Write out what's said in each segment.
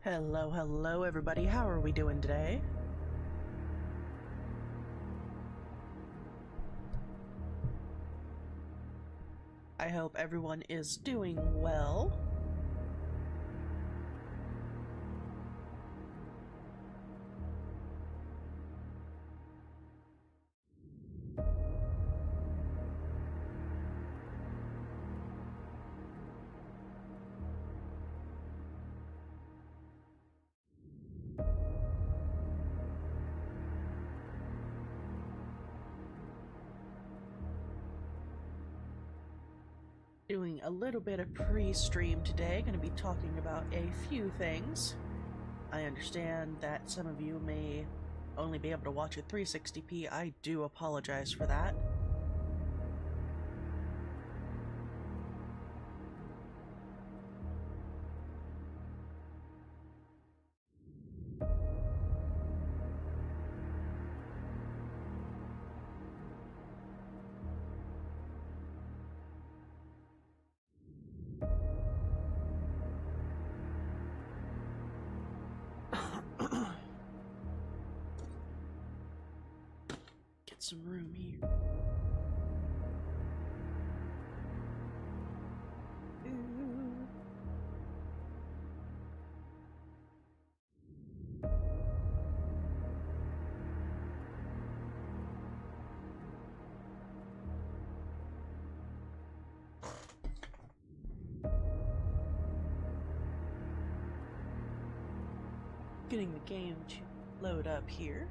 Hello everybody, how are we doing today? I hope everyone is doing well. Doing a little bit of pre-stream today, going to be talking about a few things. I understand that some of you may only be able to watch at 360p. I do apologize for that. Get some room here. Getting the game to load up here.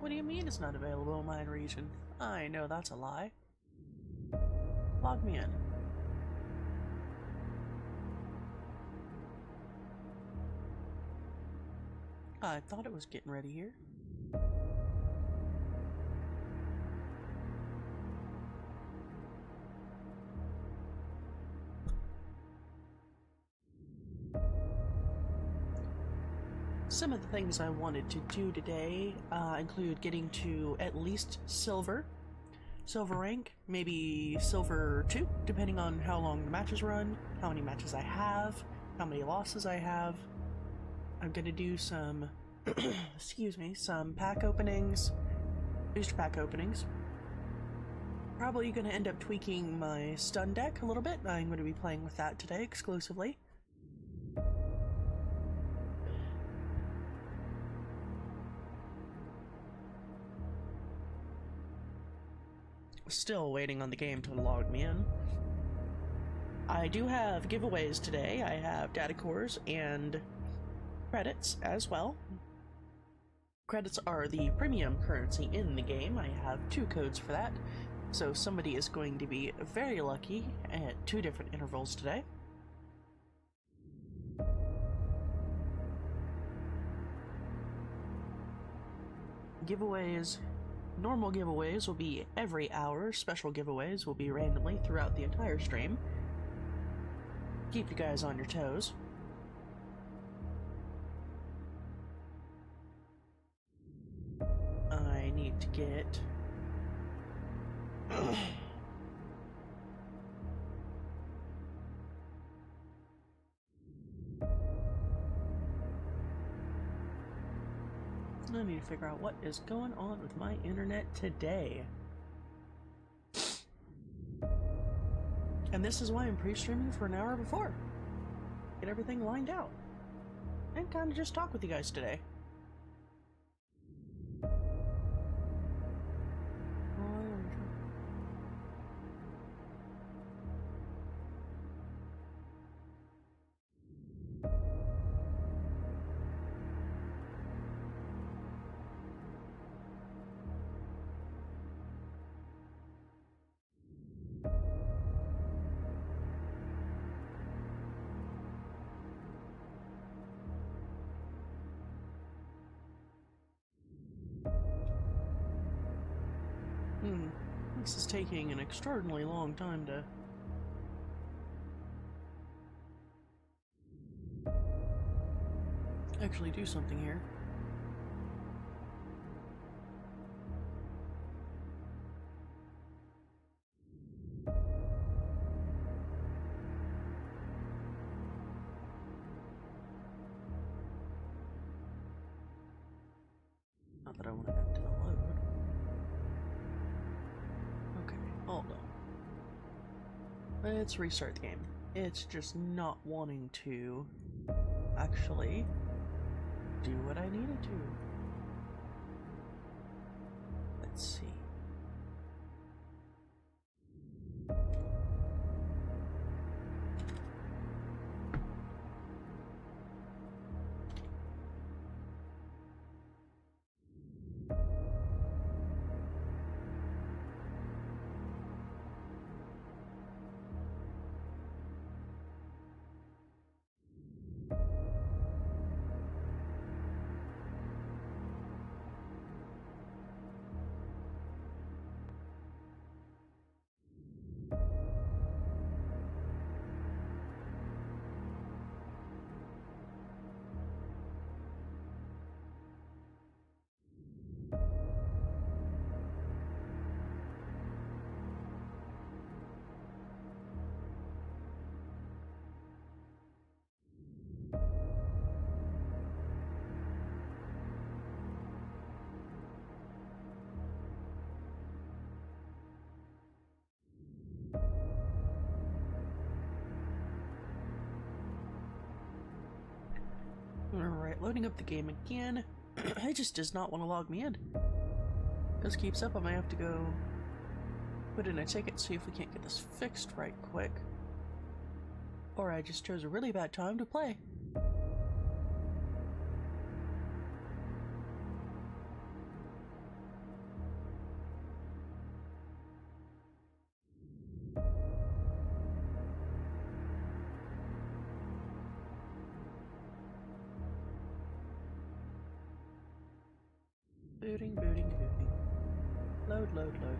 What do you mean it's not available in my region? I know that's a lie. Log me in. I thought it was getting ready here. Some of the things I wanted to do today include getting to at least silver rank, maybe silver 2, depending on how long the matches run, how many matches I have, how many losses I have. I'm gonna do some, excuse me, some pack openings, booster pack openings. Probably gonna end up tweaking my stun deck a little bit. I'm gonna be playing with that today exclusively. Still waiting on the game to log me in. I do have giveaways today. I have data cores and credits as well. Credits are the premium currency in the game. I have 2 codes for that, so somebody is going to be very lucky at 2 different intervals today. Giveaways. Normal giveaways will be every hour. Special giveaways will be randomly throughout the entire stream. Keep you guys on your toes. get... I need to figure out what is going on with my internet today. And this is why I'm pre-streaming for an hour before. Get everything lined out. And kind of just talk with you guys today. This is taking an extraordinarily long time to... actually do something here. Not that I want it to load. Okay, hold on. Let's restart the game. It's just not wanting to actually do what I needed to. Let's see. Alright, loading up the game again. It just does not want to log me in. If this keeps up, I might have to go put in a ticket, see if we can't get this fixed right quick. Or I just chose a really bad time to play. Booting, booting, booting. Load, load, load.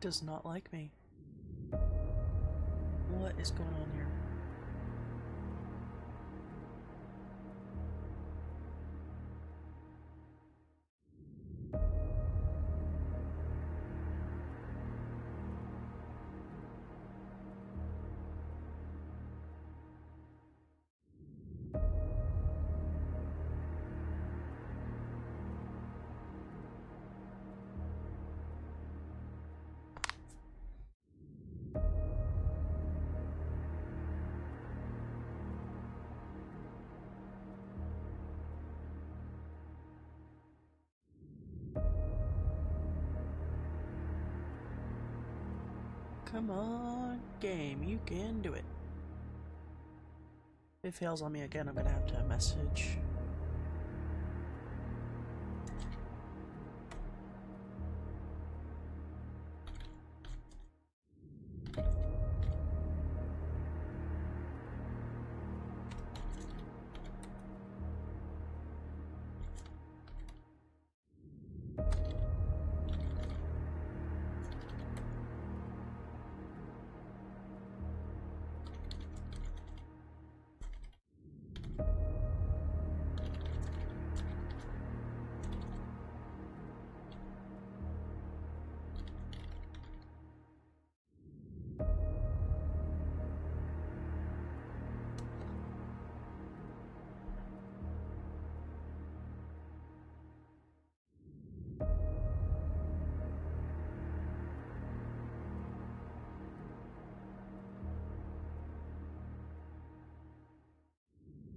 does not like me. What is going on here? Come on, game, you can do it. If it fails on me again, I'm gonna have to message.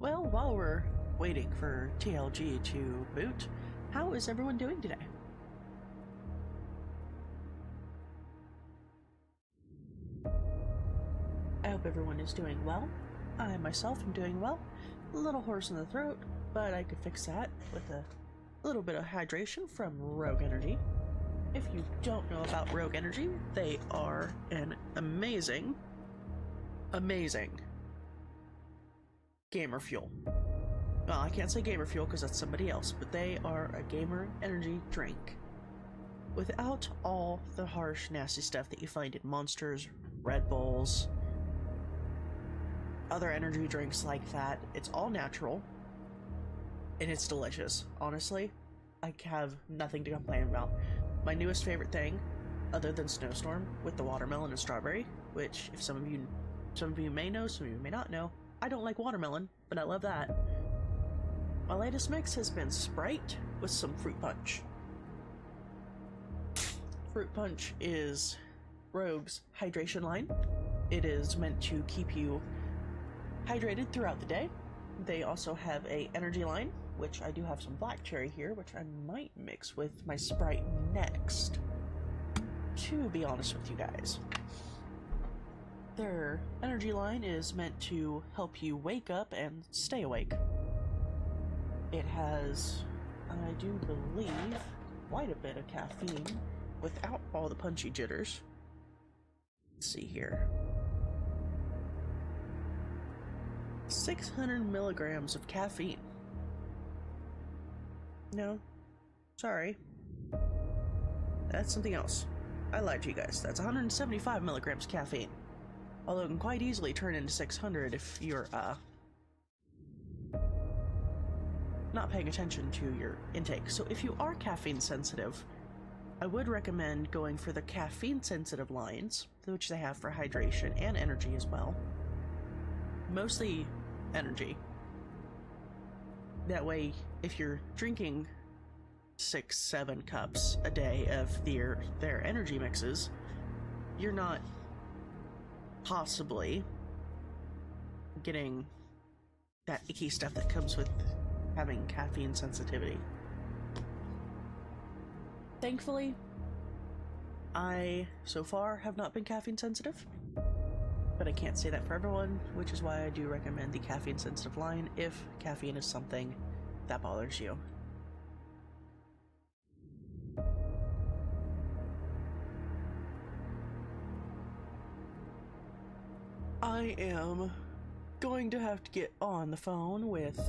Well, while we're waiting for TLG to boot, how is everyone doing today? I hope everyone is doing well. I myself am doing well. A little hoarse in the throat, but I could fix that with a little bit of hydration from Rogue Energy. If you don't know about Rogue Energy, they are an amazing gamer fuel. Well, I can't say gamer fuel because that's somebody else, but they are a gamer energy drink. Without all the harsh, nasty stuff that you find in Monsters, Red Bulls, other energy drinks like that. It's all natural, and it's delicious. Honestly, I have nothing to complain about. My newest favorite thing, other than Snowstorm, with the watermelon and strawberry, which if some of you may know, some of you may not know, I don't like watermelon, but I love that. My latest mix has been Sprite with some fruit punch. Fruit punch is Rogue's hydration line. It is meant to keep you hydrated throughout the day. They also have a energy line, which I do have some black cherry here, which I might mix with my Sprite next, to be honest with you guys. Their energy line is meant to help you wake up and stay awake. It has, I do believe, quite a bit of caffeine without all the punchy jitters. Let's see here. 600 milligrams of caffeine. No, sorry. That's something else. I lied to you guys. That's 175 milligrams caffeine. Although it can quite easily turn into 600 if you're, not paying attention to your intake. So if you are caffeine sensitive, I would recommend going for the caffeine sensitive lines, which they have for hydration and energy as well. Mostly energy. That way, if you're drinking 6-7 cups a day of their energy mixes, you're not possibly getting that icky stuff that comes with having caffeine sensitivity. Thankfully, I so far have not been caffeine sensitive, but I can't say that for everyone, which is why I do recommend the caffeine sensitive line if caffeine is something that bothers you. I am going to have to get on the phone with,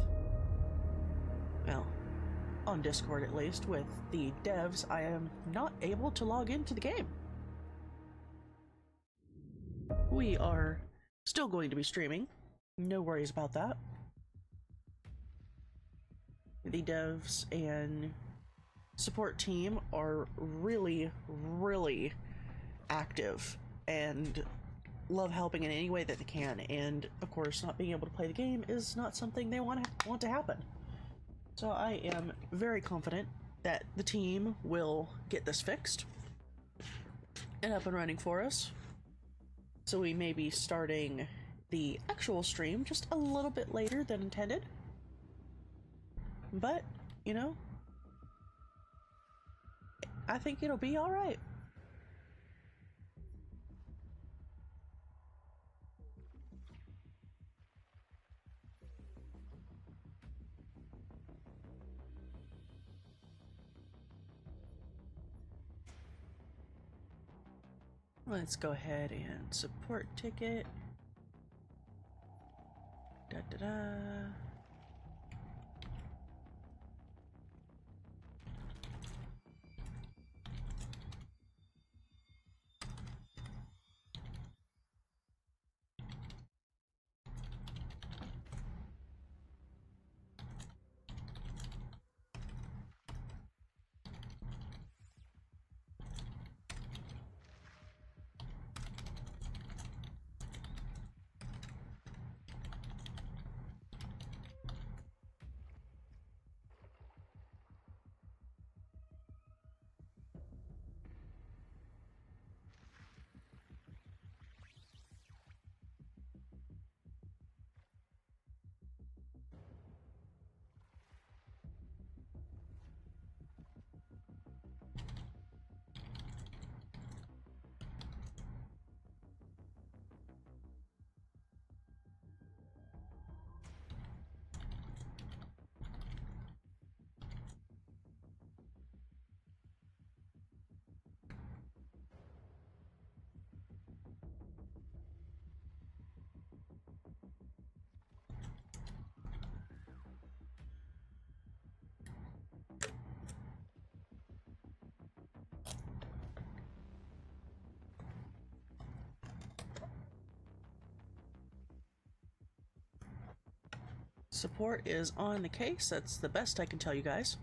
well, on Discord at least, with the devs. I am not able to log into the game. we are still going to be streaming. No worries about that. The devs and support team are really, really active and love helping in any way that they can, and of course not being able to play the game is not something they want to happen. So I am very confident that the team will get this fixed and up and running for us. So we may be starting the actual stream just a little bit later than intended. But, you know, I think it'll be alright. Let's go ahead and support ticket. Da da da. Support is on the case. That's the best I can tell you guys.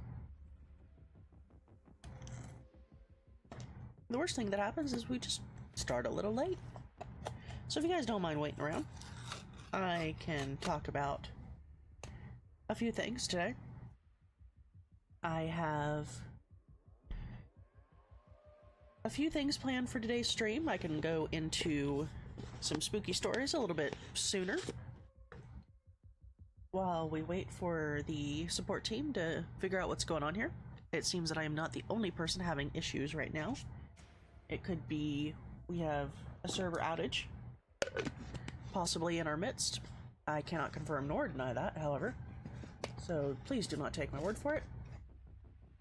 The worst thing that happens is we just start a little late. So if you guys don't mind waiting around, I can talk about a few things today. I have a few things planned for today's stream. I can go into some spooky stories a little bit sooner, while we wait for the support team to figure out what's going on here. It seems that I am not the only person having issues right now. It could be we have a server outage, possibly in our midst. I cannot confirm nor deny that, however, so please do not take my word for it.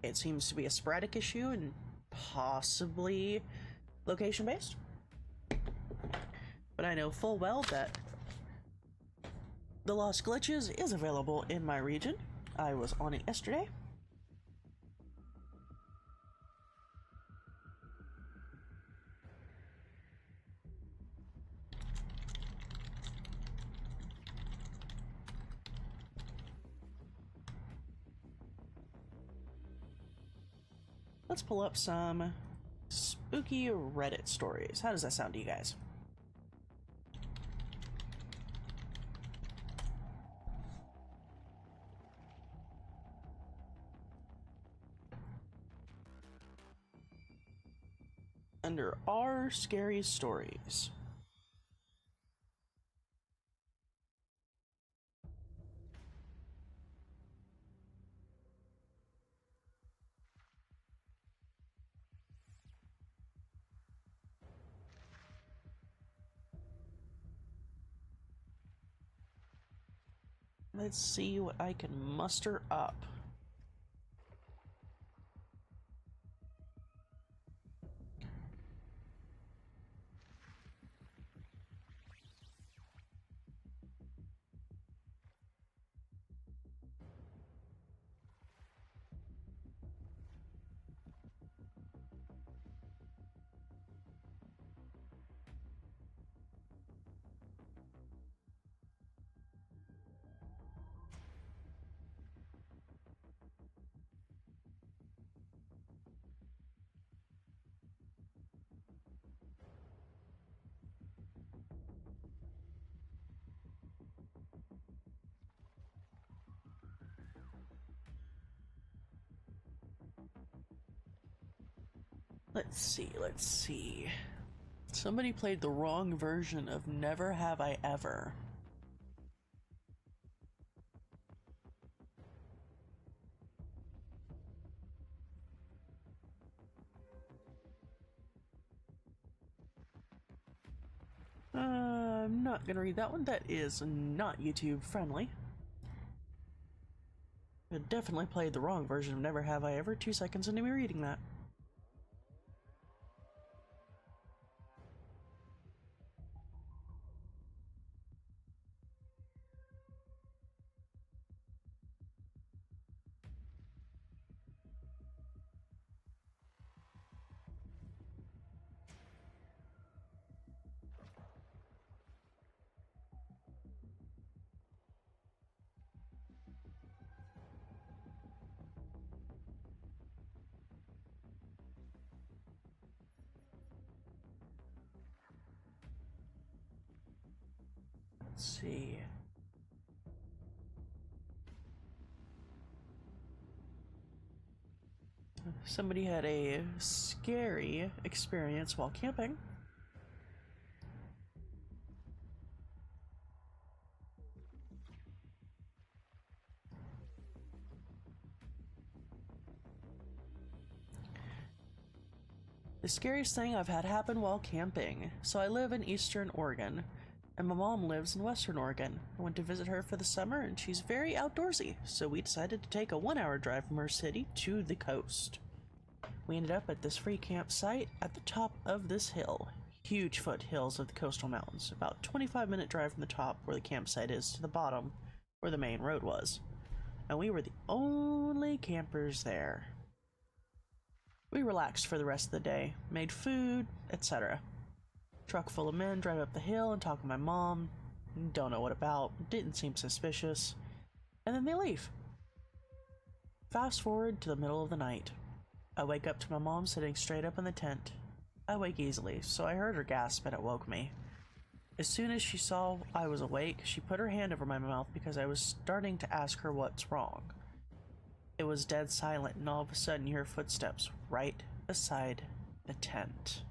It seems to be a sporadic issue and possibly location-based. But I know full well that the Lost Glitches is available in my region. I was on it yesterday. Let's pull up some spooky Reddit stories. How does that sound to you guys? Under our scary stories. Let's see what I can muster up. Let's see, let's see. Somebody played the wrong version of Never Have I Ever. I'm not gonna read that one. That is not YouTube friendly. I definitely played the wrong version of Never Have I Ever 2 seconds into me reading that. Let's see. Somebody had a scary experience while camping. The scariest thing I've had happen while camping. So I live in Eastern Oregon, and my mom lives in Western Oregon. I went to visit her for the summer, and she's very outdoorsy, so we decided to take a 1-hour drive from her city to the coast. We ended up at this free campsite at the top of this hill. Huge foothills of the coastal mountains, about 25-minute drive from the top where the campsite is to the bottom where the main road was. And we were the only campers there. We relaxed for the rest of the day, made food, etc. Truck full of men drive up the hill and talk to my mom. Don't know what about, didn't seem suspicious. And then they leave. Fast forward to the middle of the night. I wake up to my mom sitting straight up in the tent. I wake easily, so I heard her gasp and it woke me. As soon as she saw I was awake, she put her hand over my mouth because I was starting to ask her what's wrong. It was dead silent, and all of a sudden you hear footsteps right beside the tent.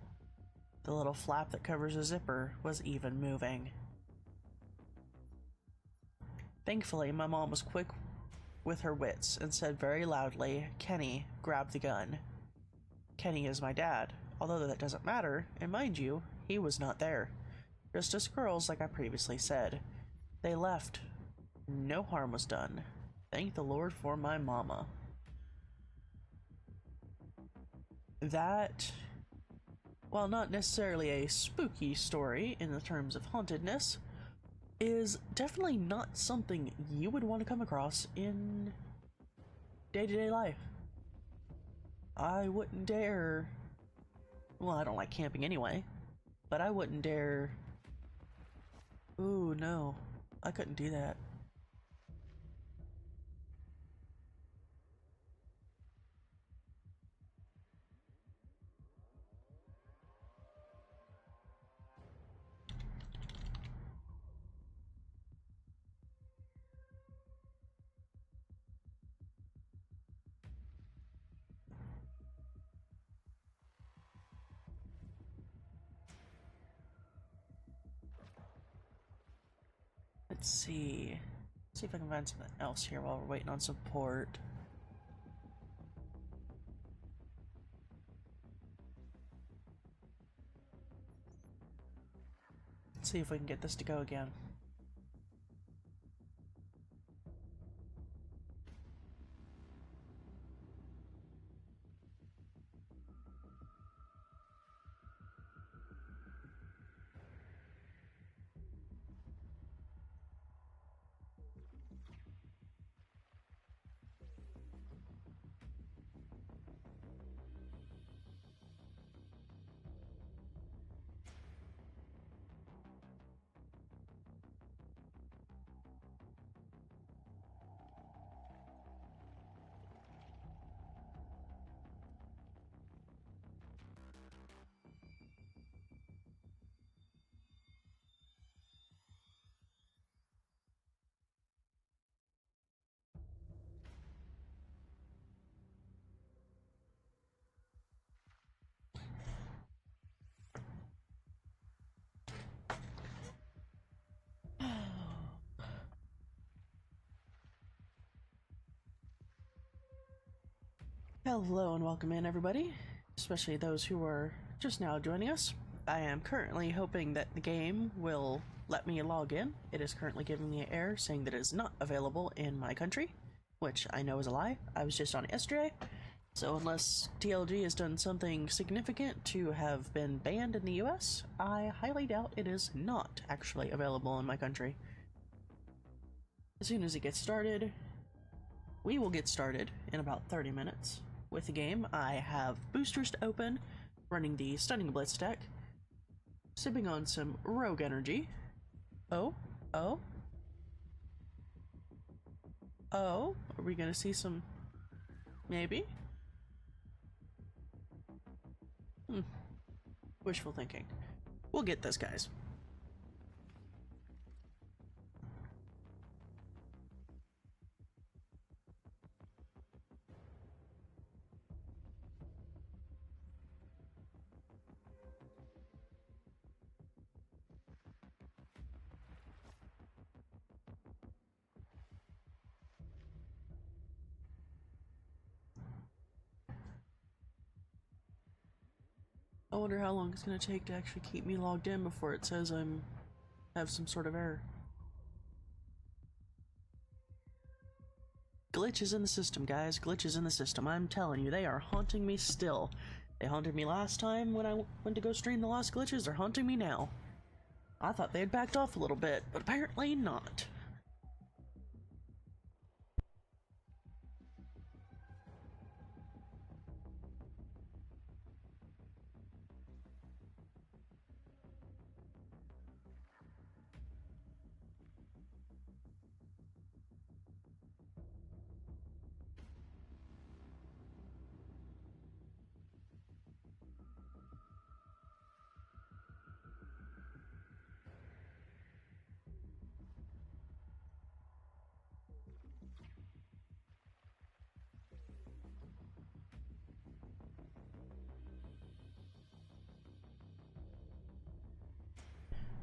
The little flap that covers the zipper was even moving. Thankfully, my mom was quick with her wits and said very loudly, "Kenny, grab the gun." Kenny is my dad, although that doesn't matter, and mind you, he was not there. Just us girls, like I previously said. They left. No harm was done. Thank the Lord for my mama. That, while not necessarily a spooky story in the terms of hauntedness, is definitely not something you would want to come across in day-to-day life. I wouldn't dare... Well, I don't like camping anyway, but I wouldn't dare... Ooh, no. I couldn't do that. Let's see. See if I can find something else here while we're waiting on support. Let's see if we can get this to go again. Hello and welcome in, everybody, especially those who are just now joining us. I am currently hoping that the game will let me log in. It is currently giving me an error saying that it is not available in my country, which I know is a lie. I was just on it yesterday, so unless TLG has done something significant to have been banned in the US, I highly doubt it is not actually available in my country. As soon as it gets started, we will get started in about 30 minutes. With the game, I have boosters to open, running the Stunning Blitz deck, sipping on some Rogue Energy. Oh, are we gonna see some... maybe? Wishful thinking. We'll get this, guys. I wonder how long it's gonna take to actually keep me logged in before it says have some sort of error. Glitches in the system, guys. Glitches in the system. I'm telling you, they are haunting me still. They haunted me last time when I went to go stream the Lost Glitches. They're haunting me now. I thought they had backed off a little bit, but apparently not.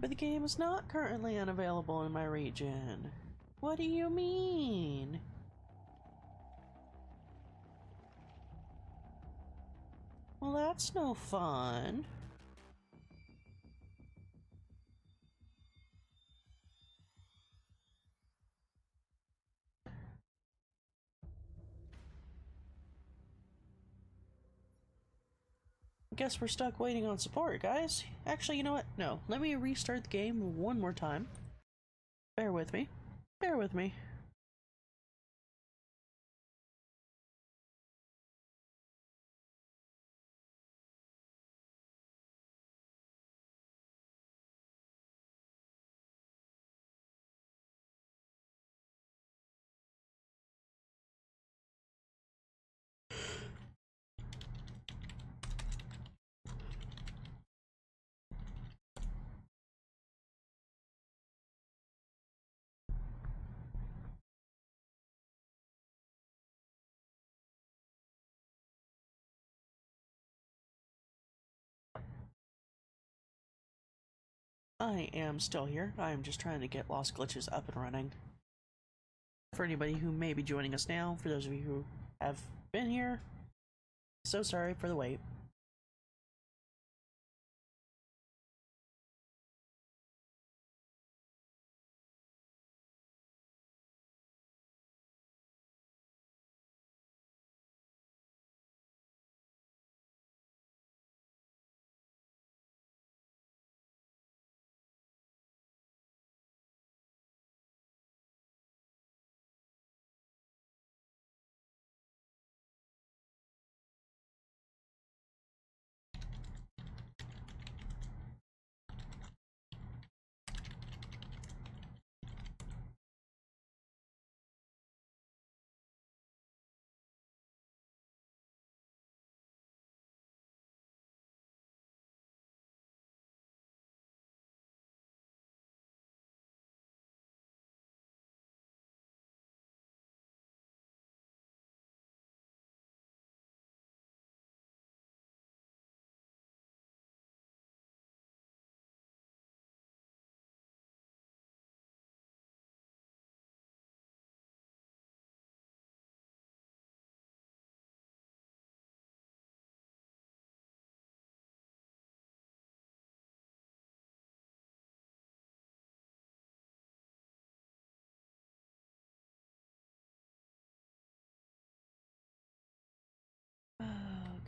But the game is not currently unavailable in my region. What do you mean? Well, that's no fun. Guess we're stuck waiting on support, guys. Actually, you know what? No, let me restart the game one more time. Bear with me. Bear with me. I am still here. I am just trying to get Lost Glitches up and running. For anybody who may be joining us now, for those of you who have been here, so sorry for the wait.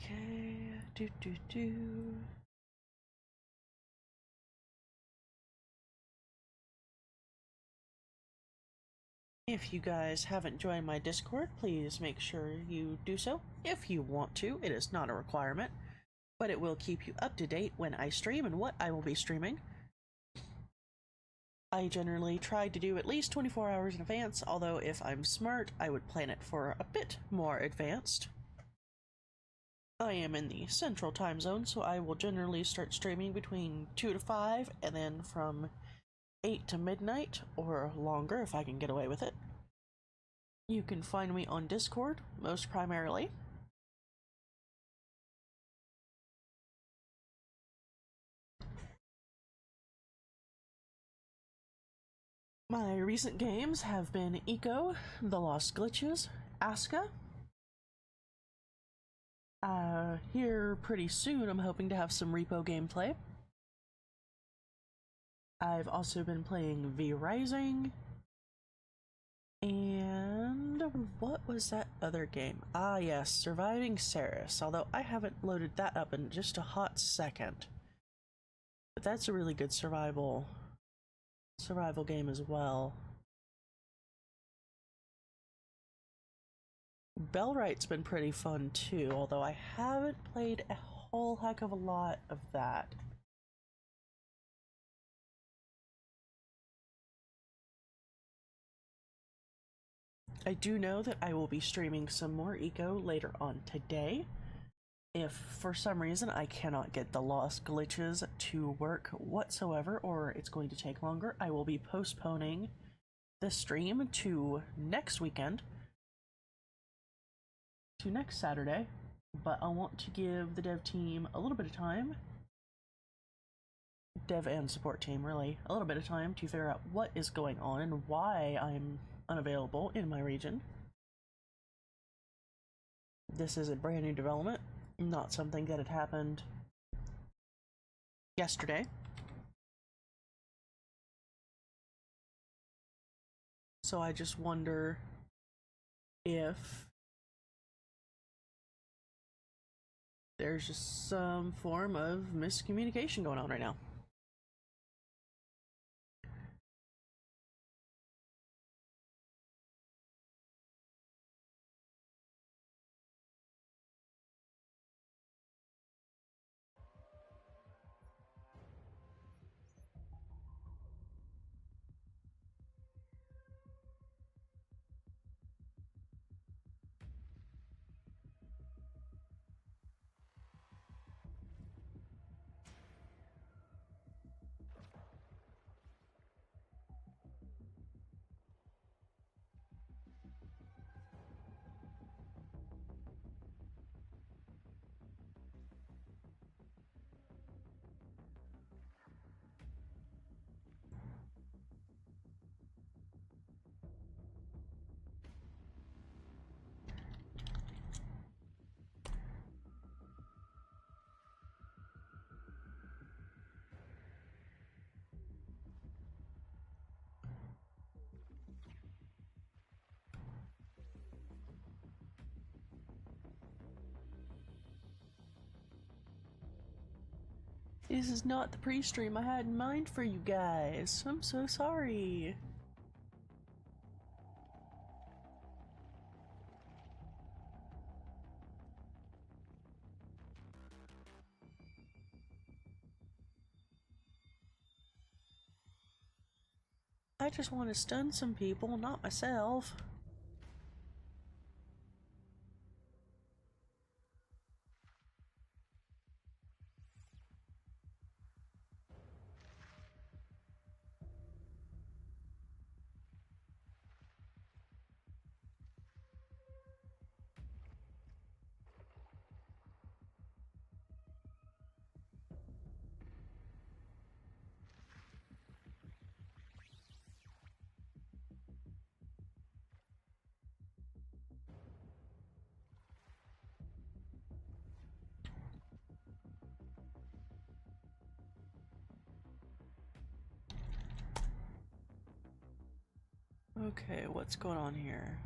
Okay, do. If you guys haven't joined my Discord, please make sure you do so. If you want to, it is not a requirement, but it will keep you up to date when I stream and what I will be streaming. I generally try to do at least 24 hours in advance, although if I'm smart, I would plan it for a bit more advanced. I am in the central time zone, so I will generally start streaming between 2 to 5, and then from 8 to midnight, or longer if I can get away with it. You can find me on Discord, most primarily. My recent games have been Eco, The Lost Glitches, Aska. Here pretty soon I'm hoping to have some repo gameplay. I've also been playing V Rising. And what was that other game? Ah yes, Surviving Ceres, although I haven't loaded that up in just a hot second. But that's a really good survival game as well. Bellright's been pretty fun too, although I haven't played a whole heck of a lot of that. I do know that I will be streaming some more Eco later on today. If for some reason I cannot get the Lost Glitches to work whatsoever, or it's going to take longer, I will be postponing the stream to next weekend, to next Saturday, but I want to give the dev team a little bit of time, dev and support team really, a little bit of time to figure out what is going on and why I'm unavailable in my region. This is a brand new development, not something that had happened yesterday. So I just wonder if there's just some form of miscommunication going on right now. This is not the pre-stream I had in mind for you guys. I'm so sorry. I just want to stun some people, not myself. Okay, what's going on here?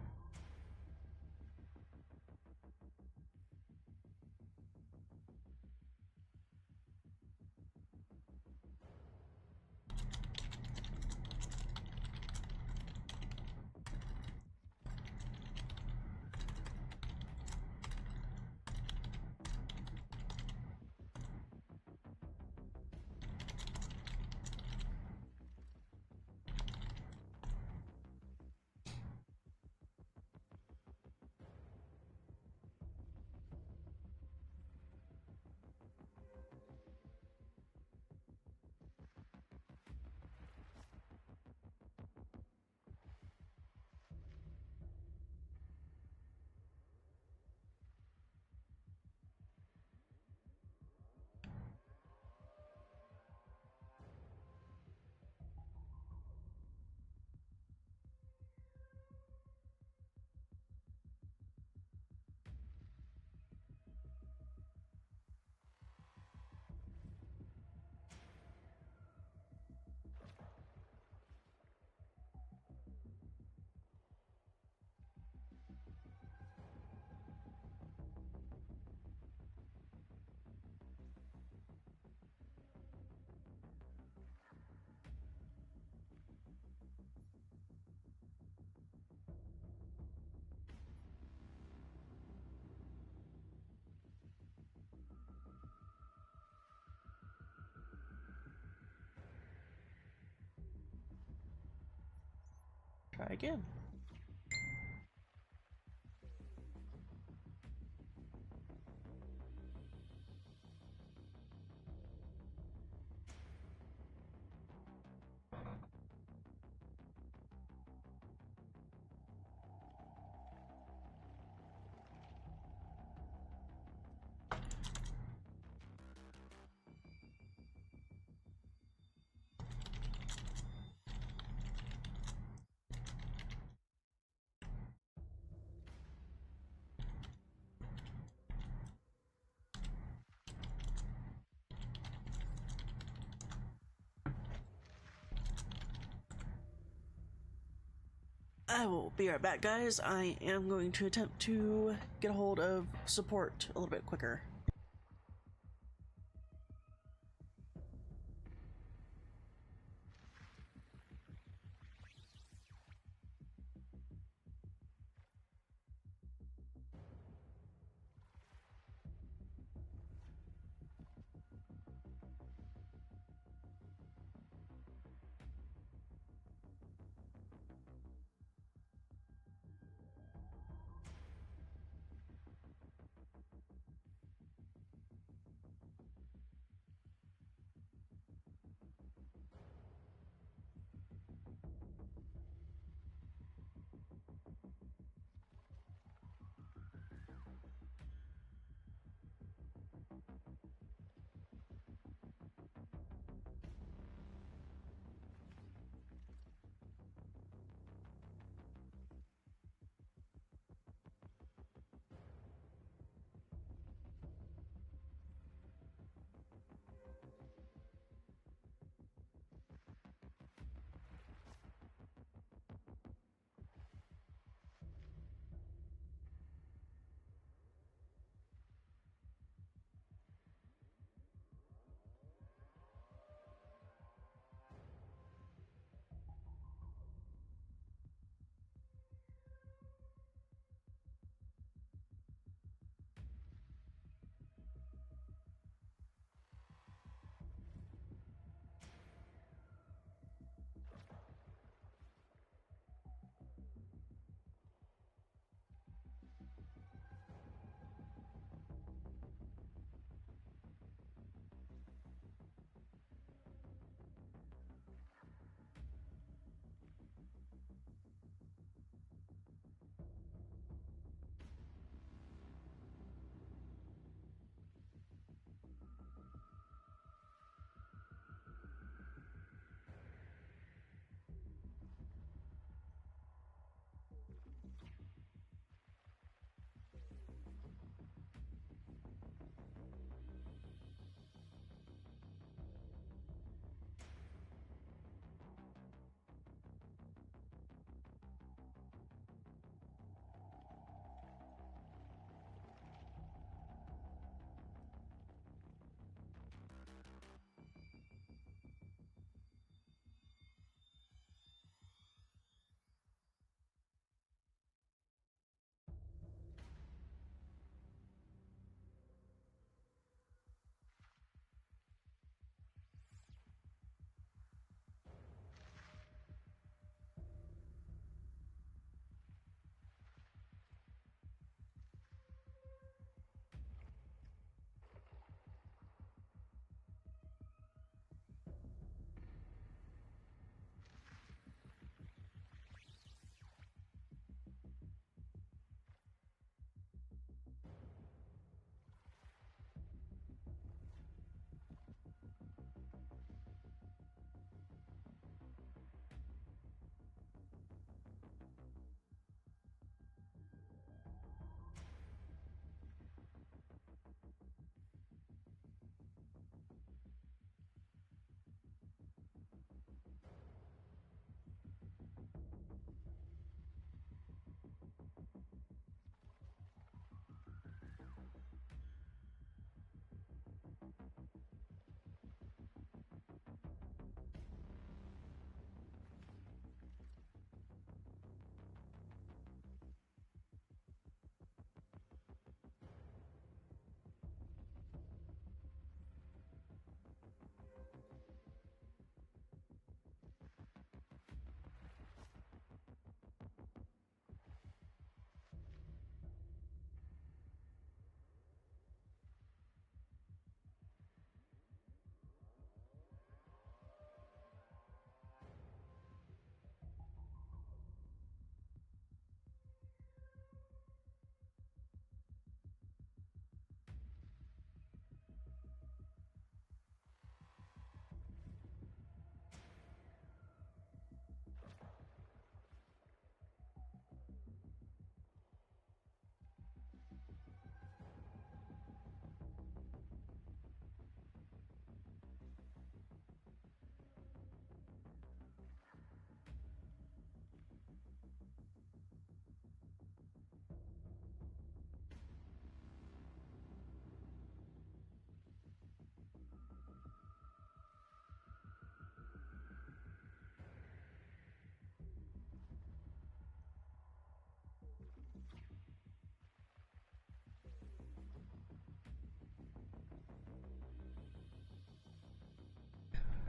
Try again. I will be right back, guys. I am going to attempt to get a hold of support a little bit quicker.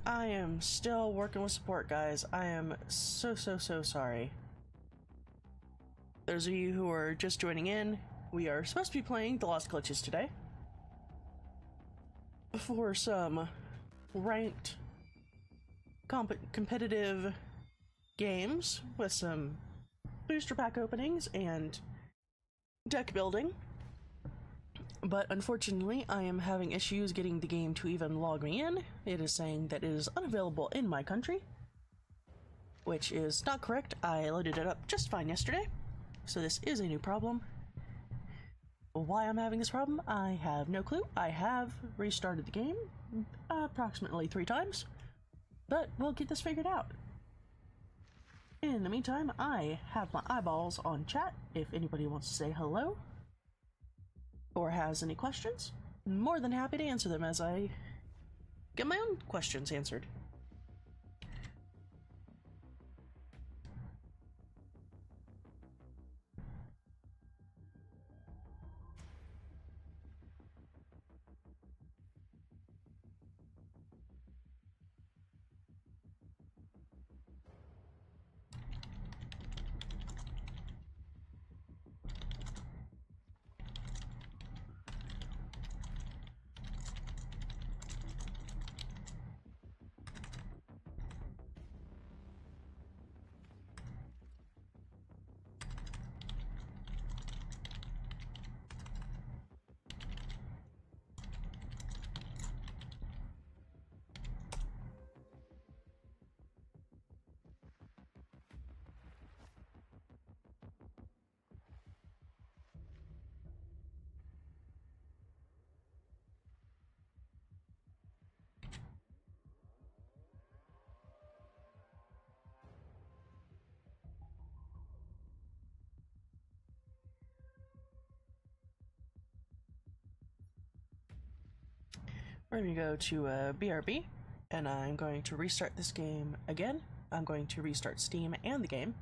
I am still working with support, guys. I am so sorry. Those of you who are just joining in, we are supposed to be playing The Lost Glitches today for some ranked competitive games with some booster pack openings and deck building. But unfortunately, I am having issues getting the game to even log me in. It is saying that it is unavailable in my country, which is not correct. I loaded it up just fine yesterday, so this is a new problem. Why I'm having this problem, I have no clue. I have restarted the game approximately 3 times, but we'll get this figured out. In the meantime, I have my eyeballs on chat if anybody wants to say hello or has any questions. I'm more than happy to answer them as I get my own questions answered. We're going to go to BRB, and I'm going to restart this game again. I'm going to restart Steam and the game,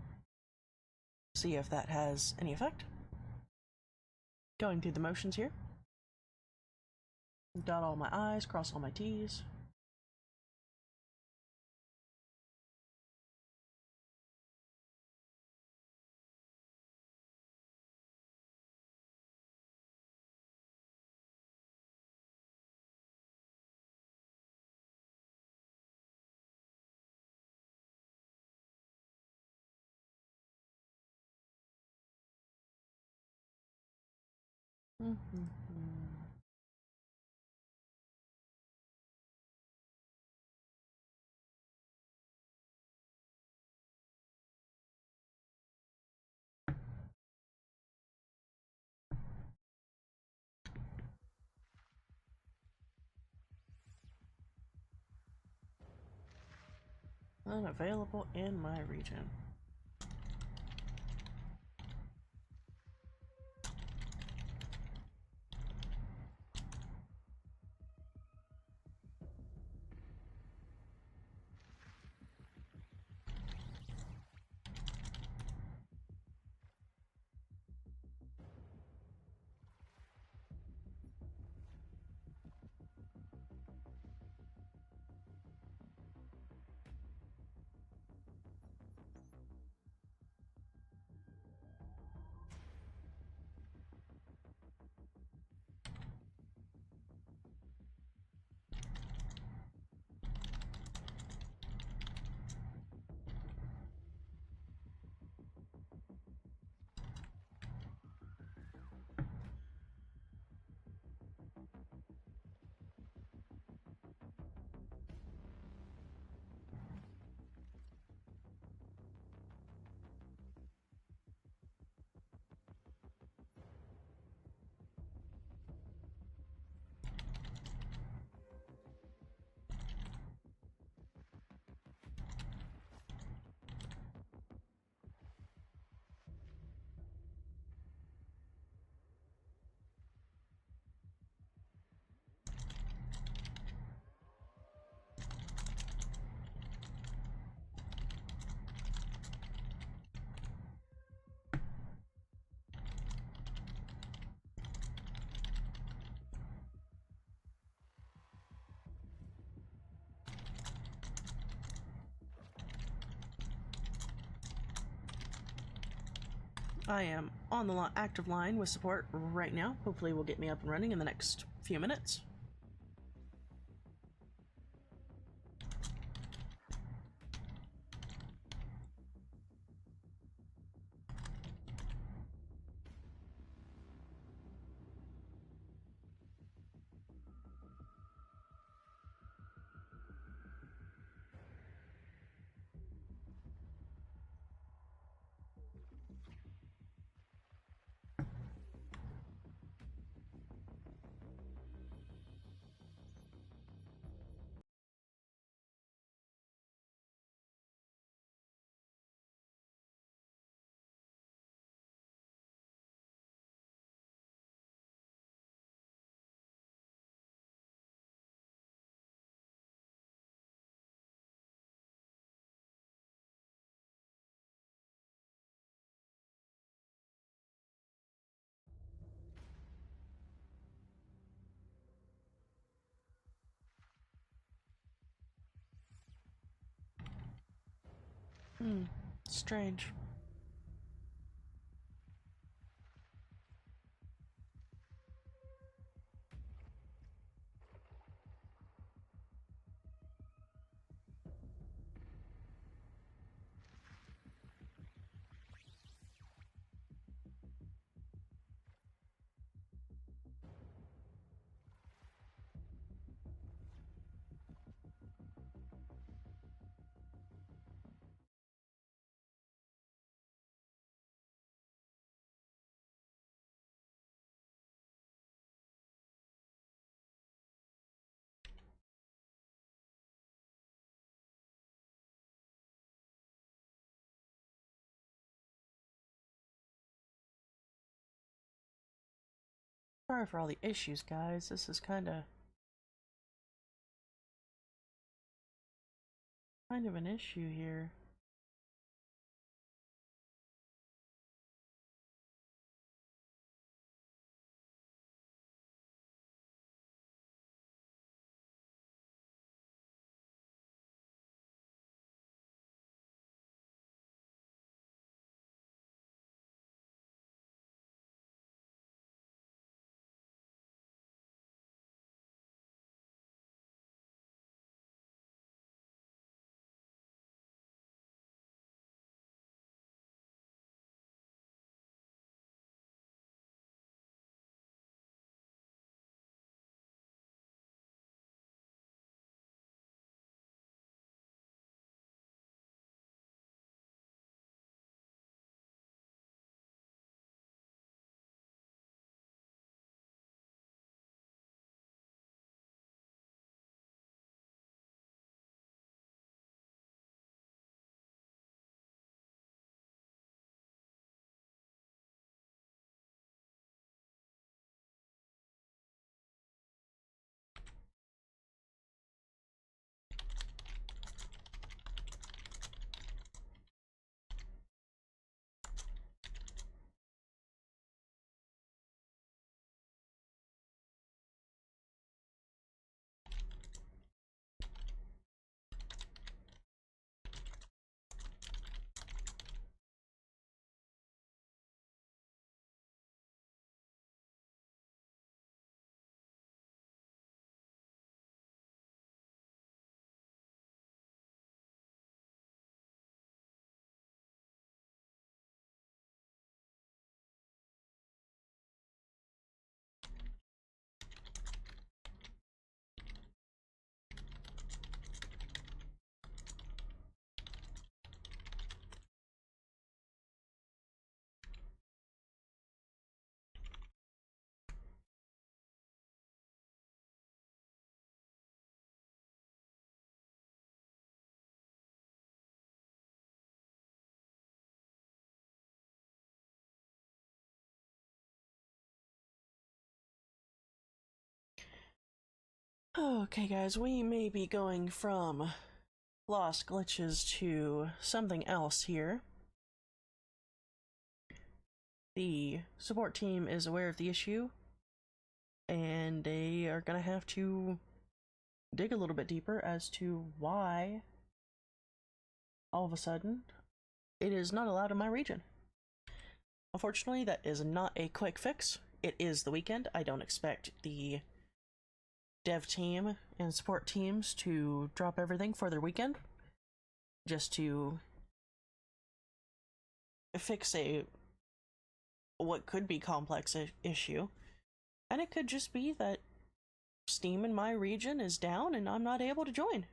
see if that has any effect. Going through the motions here. Dot all my I's, cross all my T's. Unavailable in my region. I am on the active line with support right now. Hopefully will get me up and running in the next few minutes. Strange. Sorry for all the issues, guys. This is kind of an issue here. Okay, guys, we may be going from lost glitches to something else here. The support team is aware of the issue, and they are gonna have to dig a little bit deeper as to why all of a sudden it is not allowed in my region. Unfortunately, that is not a quick fix. It is the weekend. I don't expect the dev team and support teams to drop everything for their weekend just to fix a what could be complex issue. And it could just be that Steam in my region is down and I'm not able to join.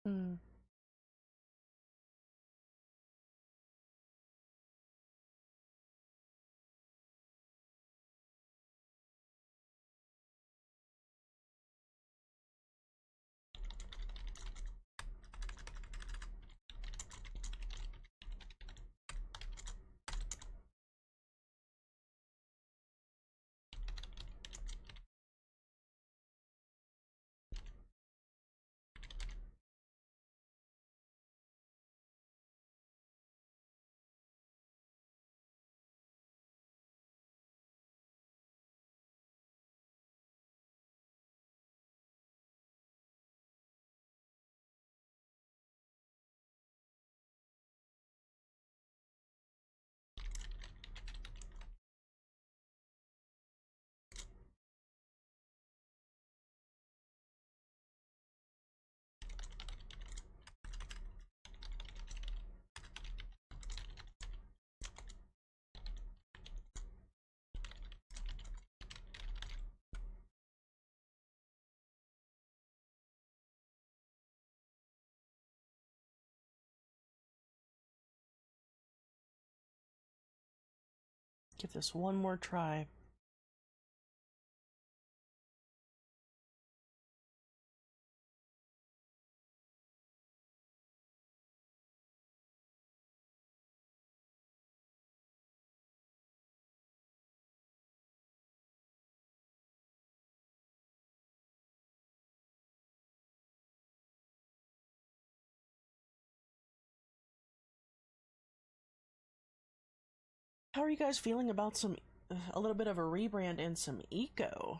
Hmm. Give this one more try. How are you guys feeling about a little bit of a rebrand and some eco?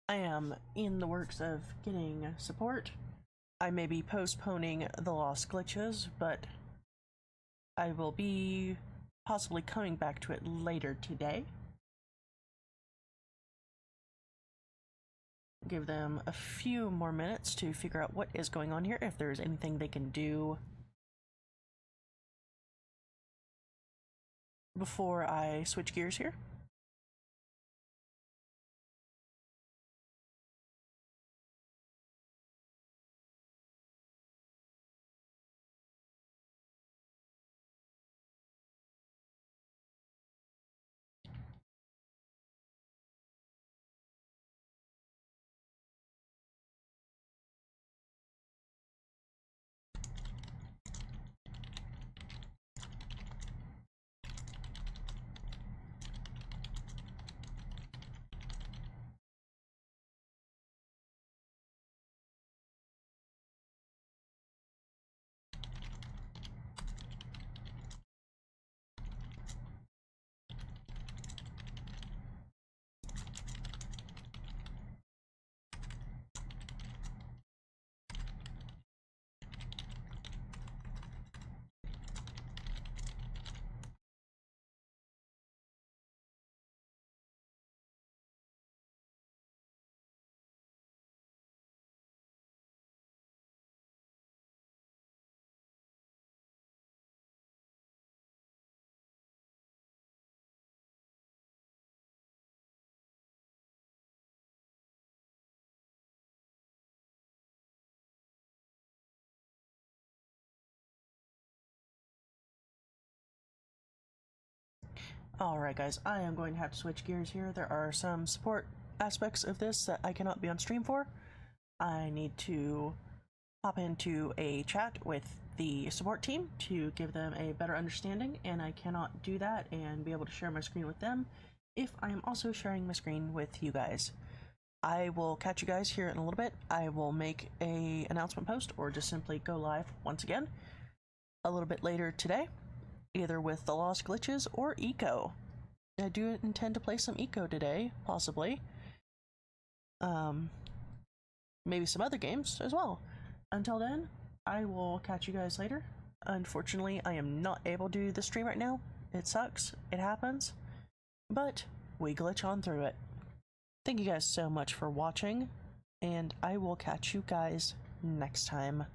I am in the works of getting support. I may be postponing the lost glitches, but I will be possibly coming back to it later today. Give them a few more minutes to figure out what is going on here, if there's anything they can do before I switch gears here. Alright guys, I am going to have to switch gears here. There are some support aspects of this that I cannot be on stream for. I need to hop into a chat with the support team to give them a better understanding, and I cannot do that and be able to share my screen with them if I am also sharing my screen with you guys. I will catch you guys here in a little bit. I will make a announcement post or just simply go live once again a little bit later today, either with the lost glitches or eco. I do intend to play some eco today, possibly. Maybe some other games as well. Until then, I will catch you guys later. Unfortunately, I am not able to do the stream right now. It sucks. It happens. But we glitch on through it. Thank you guys so much for watching, and I will catch you guys next time.